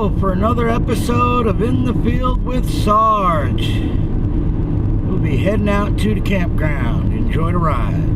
go for another episode of In the Field with Sarge. We'll be heading out to the campground. Enjoy the ride.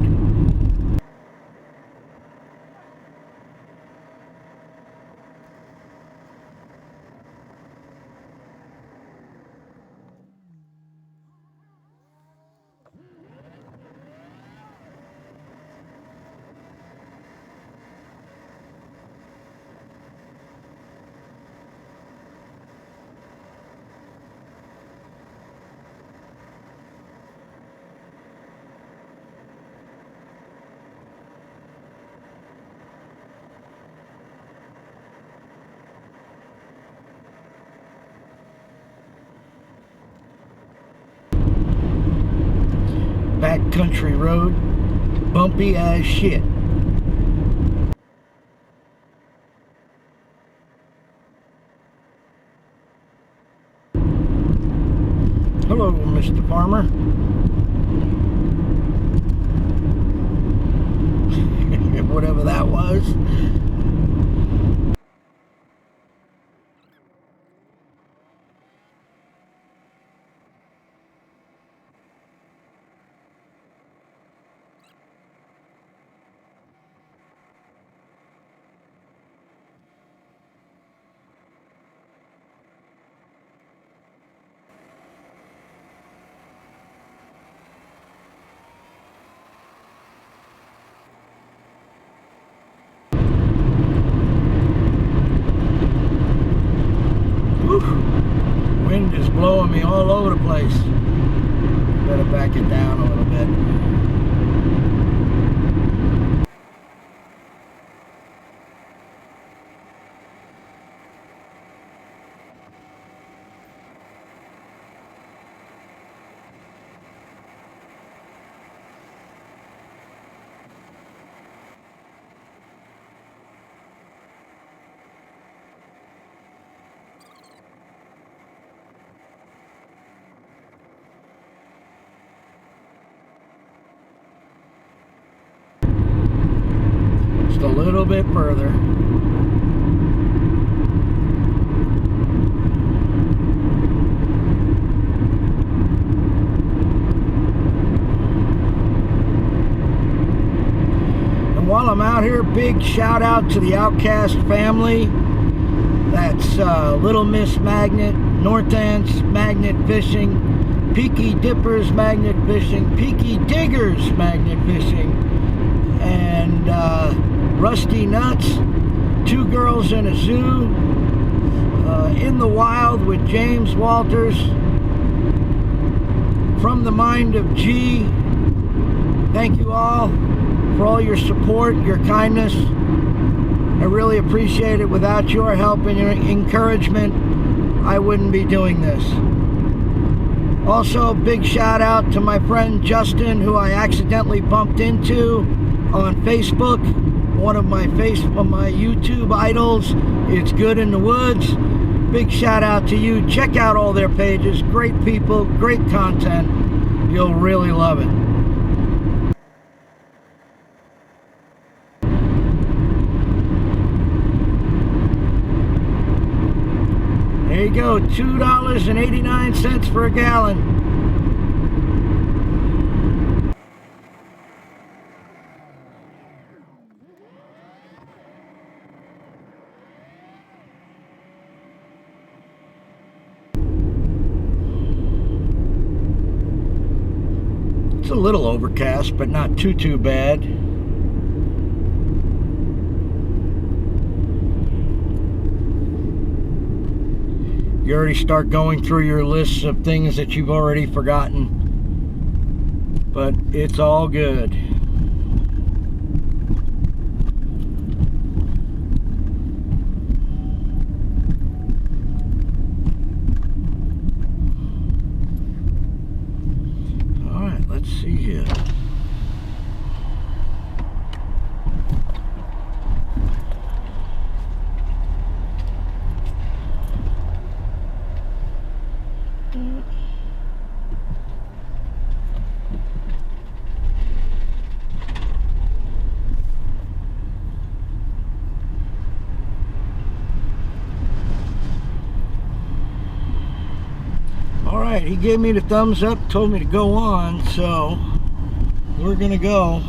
Backcountry road, bumpy as shit. Hello, Mr. Farmer. Whatever that was. Wind is blowing me all over the place. Better back it down a little bit. A little bit further. And while I'm out here, big shout out to the OutKast family. That's Little Miss Magnet, Northants Magnet Fishing, Peaky Dippers Magnet Fishing, Peaky Diggers Magnet Fishing, and Rusty Nutz, Two Girls in a Zoo, In the Wild with James Walters, From the Mind of G. Thank you all for all your support, your kindness. I really appreciate it. Without your help and your encouragement, I wouldn't be doing this. Also, big shout out to my friend Justin, who I accidentally bumped into on Facebook. One of my YouTube idols. It's Good in the Woods. Big shout out to you. Check out all their pages. Great people, great content. You'll really love it. There you go, $2.89 for a gallon. It's a little overcast, but not too bad. You already start going through your lists of things that you've already forgotten, but it's all good. Let's see here. he gave me the thumbs up, told me to go on, so we're gonna go.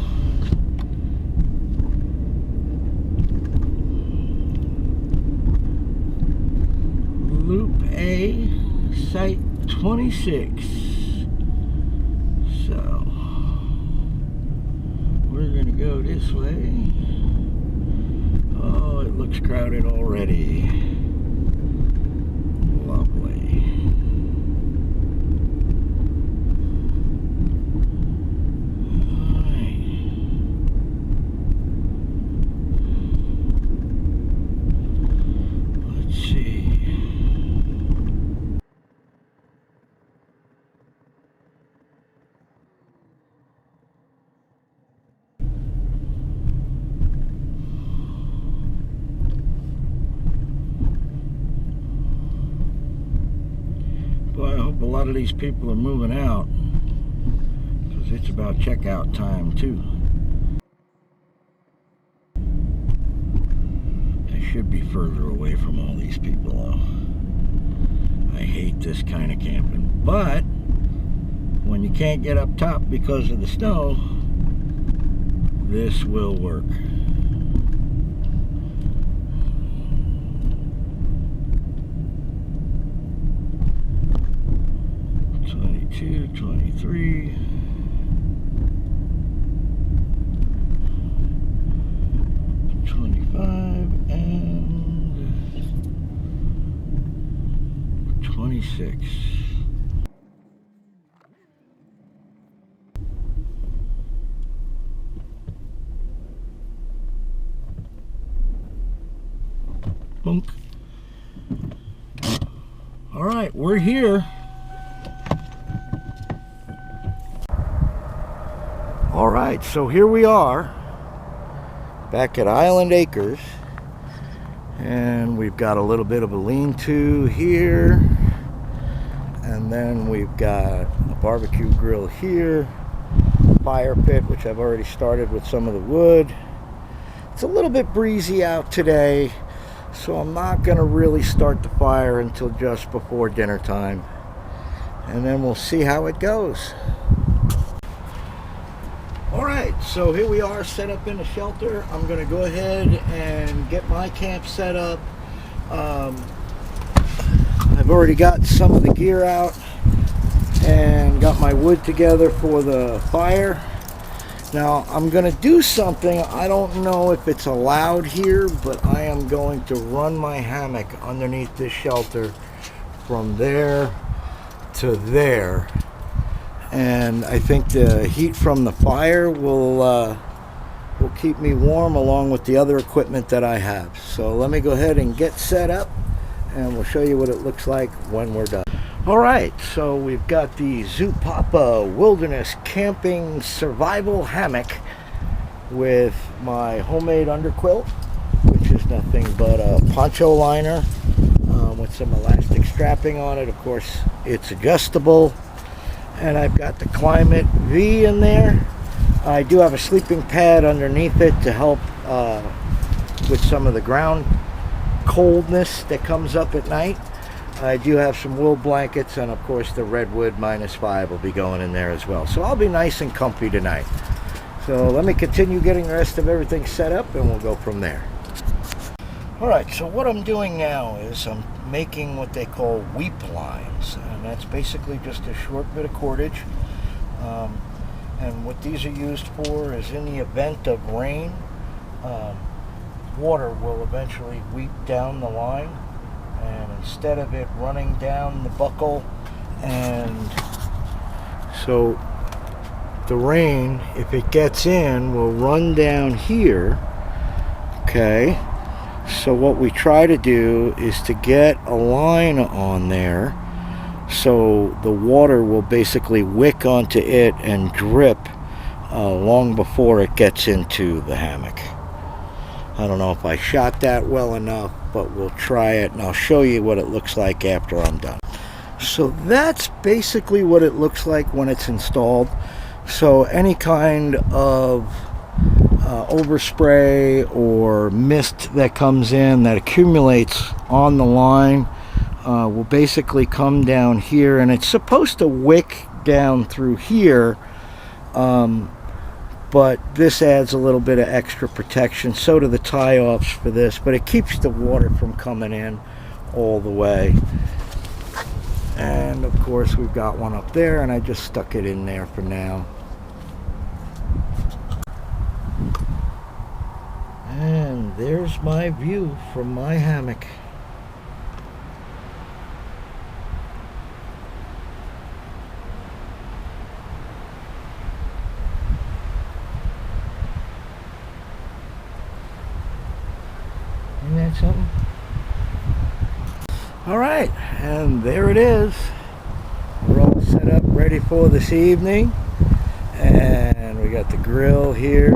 Loop A, site 26. So we're gonna go this way. Oh, it looks crowded already. Lovely. All right. Let's see. Boy, I hope a lot of these people are moving out, because it's about checkout time too. They should be further away from all these people though. I hate this kind of camping, but when you can't get up top because of the snow, this will work. 22, 23. 25 and 26. Bunk. All right, we're here. All right, so here we are back at Island Acres, and we've got a little bit of a lean-to here, and then we've got a barbecue grill here, fire pit, which I've already started with some of the wood. It's a little bit breezy out today, so I'm not going to really start the fire until just before dinner time, and then we'll see how it goes. Alright, so here we are set up in the shelter. I'm going to go ahead and get my camp set up. I've already got some of the gear out and got my wood together for the fire. Now I'm going to do something, I don't know if it's allowed here, but I am going to run my hammock underneath this shelter from there to there. And I think the heat from the fire will keep me warm along with the other equipment that I have. So let me go ahead and get set up, and we'll show you what it looks like when we're done. All right, so we've got the Zoo Papa Wilderness Camping Survival Hammock with my homemade underquilt, which is nothing but a poncho liner with some elastic strapping on it. Of course, it's adjustable. And I've got the Climate V in there. I do have a sleeping pad underneath it to help with some of the ground coldness that comes up at night. I do have some wool blankets, and of course the Redwood -5 will be going in there as well. So I'll be nice and comfy tonight. So let me continue getting the rest of everything set up, and we'll go from there. Alright, so what I'm doing now is I'm making what they call weep lines, and that's basically just a short bit of cordage. And what these are used for is in the event of rain, water will eventually weep down the line, and instead of it running down the buckle, and so the rain, if it gets in, will run down here. Okay, so what we try to do is to get a line on there so the water will basically wick onto it and drip long before it gets into the hammock. I don't know if I shot that well enough, but we'll try it, and I'll show you what it looks like after I'm done. So that's basically what it looks like when it's installed. So any kind of overspray or mist that comes in that accumulates on the line will basically come down here, and it's supposed to wick down through here, but this adds a little bit of extra protection. So do the tie-offs for this, but it keeps the water from coming in all the way. And of course we've got one up there, and I just stuck it in there for now. And there's my view from my hammock. Isn't that something? All right, and there it is. We're all set up, ready for this evening. And we got the grill here.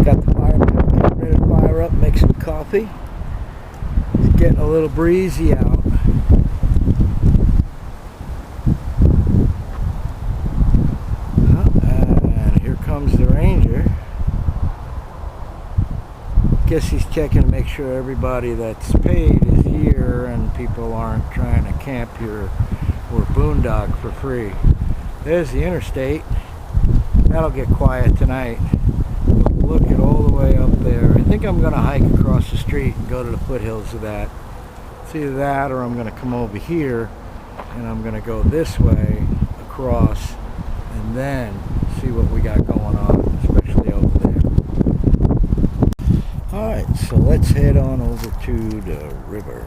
Got the fire pit, getting ready to fire up, make some coffee. It's getting a little breezy out. And here comes the ranger. Guess he's checking to make sure everybody that's paid is here and people aren't trying to camp here or boondock for free. There's the interstate. That'll get quiet tonight. Look at all the way up there. I think I'm going to hike across the street and go to the foothills of that. It's either that or I'm going to come over here and I'm going to go this way across and then see what we got going on, especially over there. Alright, so let's head on over to the river.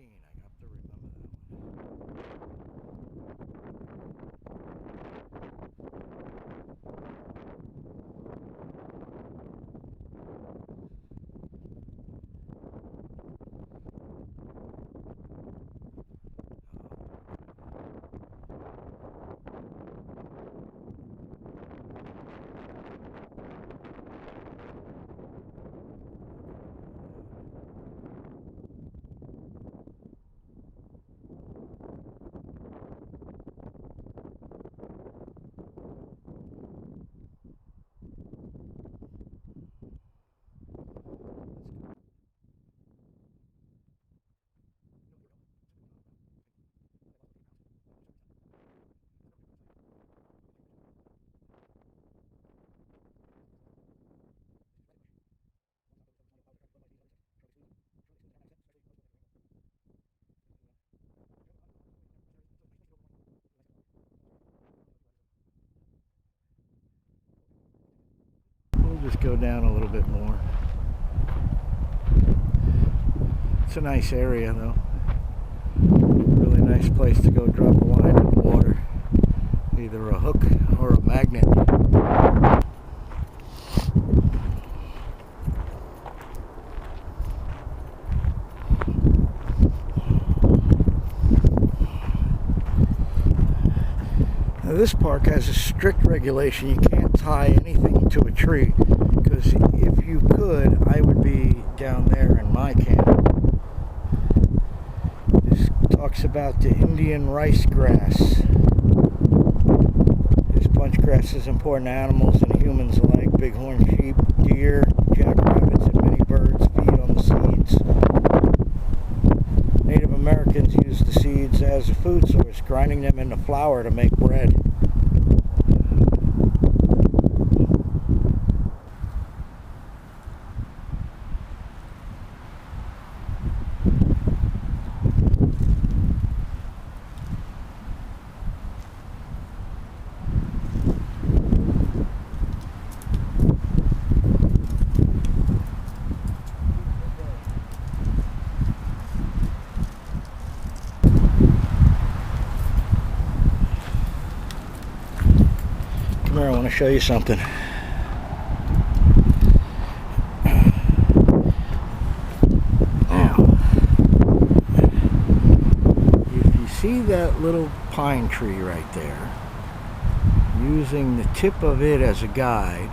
I have to remember that We'll just go down a little bit more. It's a nice area though. Really nice place to go drop a line in the water. Either a hook or a magnet. Now this park has a strict regulation. You can't tie anything to a tree, because if you could, I would be down there in my camp. This talks about the Indian rice grass. This bunch grass is important to animals and humans alike. Bighorn sheep, deer, jackrabbits, and many birds feed on the seeds. Native Americans use the seeds as a food source, grinding them into flour to make bread. I want to show you something. Now, if you see that little pine tree right there, using the tip of it as a guide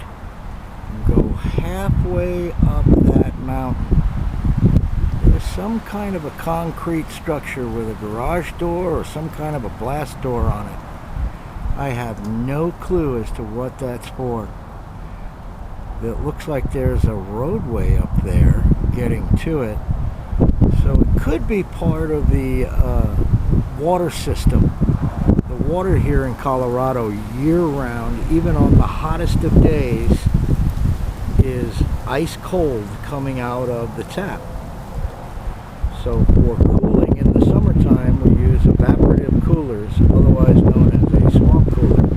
and go halfway up that mountain. There's some kind of a concrete structure with a garage door or some kind of a blast door on it. I have no clue as to what that's for. It looks like there's a roadway up there getting to it. So it could be part of the water system. The water here in Colorado year-round, even on the hottest of days, is ice cold coming out of the tap. So for cooling in the summertime, we use evaporative coolers, otherwise known as a swamp cooler,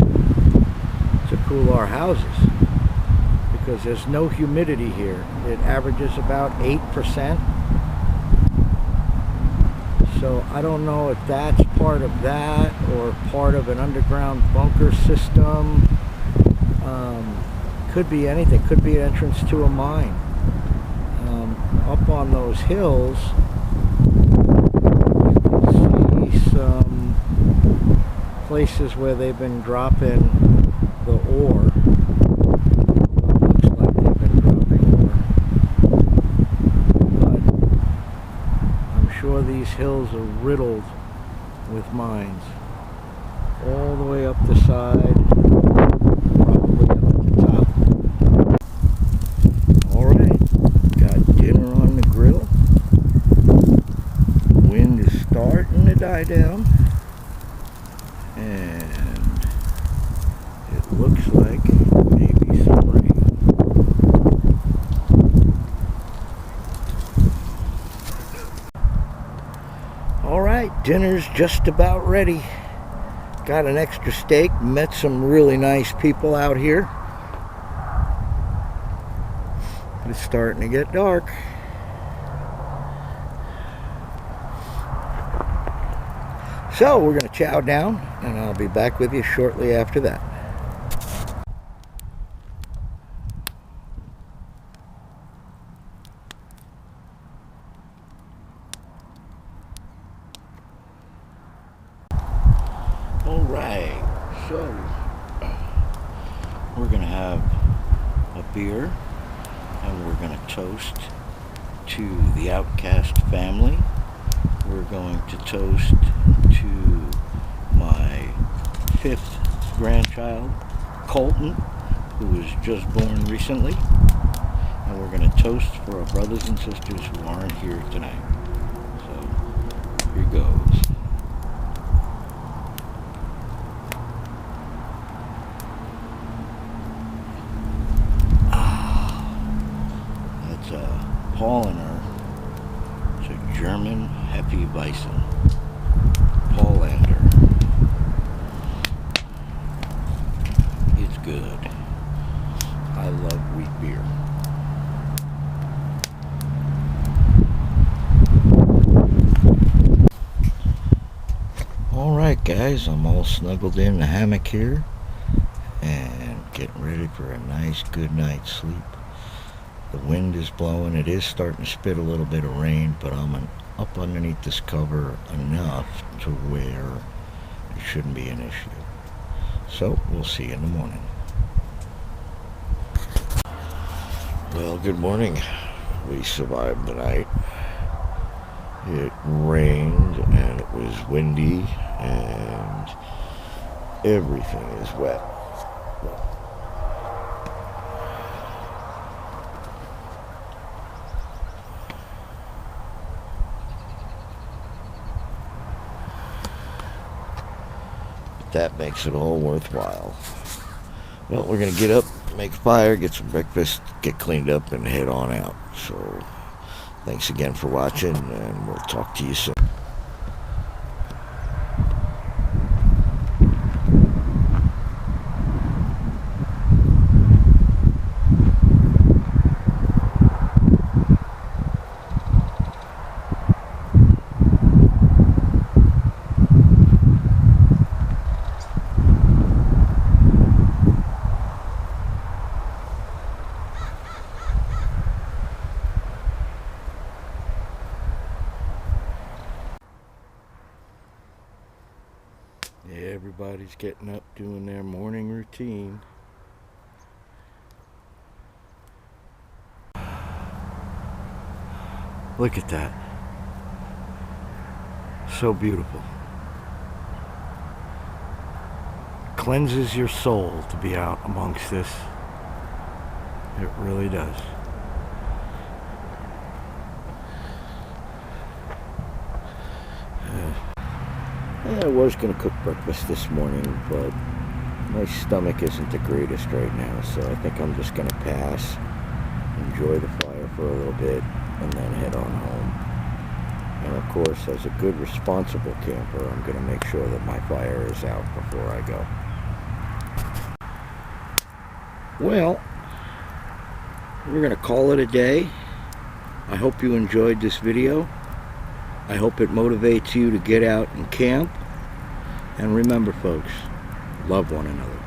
to cool our houses. Because there's no humidity here. It averages about 8%. So I don't know if that's part of that or part of an underground bunker system. Could be anything. Could be an entrance to a mine. Up on those hills, you see some places where they've been dropping the ore. Looks like they've been dropping ore. But I'm sure these hills are riddled with mines. All the way up the side, probably up at the top. Alright, got dinner on the grill. Wind is starting to die down. And it looks like maybe some rain. Alright, dinner's just about ready. Got an extra steak, met some really nice people out here. It's starting to get dark. So we're going to chow down, and I'll be back with you shortly after that. Alright, so we're going to have a beer, and we're going to toast to the OutKast family. We're going to toast to my 5th grandchild, Colton, who was just born recently. And we're going to toast for our brothers and sisters who aren't here tonight. So, here goes. That's Paul and her. It's a German Hefeweizen. Paulander. It's good. I love wheat beer. Alright guys, I'm all snuggled in the hammock here and getting ready for a nice good night's sleep. The wind is blowing. It is starting to spit a little bit of rain, but I'm up underneath this cover enough to where it shouldn't be an issue. So we'll see you in the morning. Well, good morning. We survived the night. It rained and it was windy and everything is wet. That makes it all worthwhile. Well, we're going to get up, make a fire, get some breakfast, get cleaned up, and head on out. So, thanks again for watching, and we'll talk to you soon. Everybody's getting up, doing their morning routine. Look at that. So beautiful. Cleanses your soul to be out amongst this. It really does. I was going to cook breakfast this morning, but my stomach isn't the greatest right now, so I think I'm just going to pass, enjoy the fire for a little bit, and then head on home. And of course, as a good responsible camper, I'm going to make sure that my fire is out before I go. Well, we're going to call it a day. I hope you enjoyed this video. I hope it motivates you to get out and camp. And remember, folks, love one another.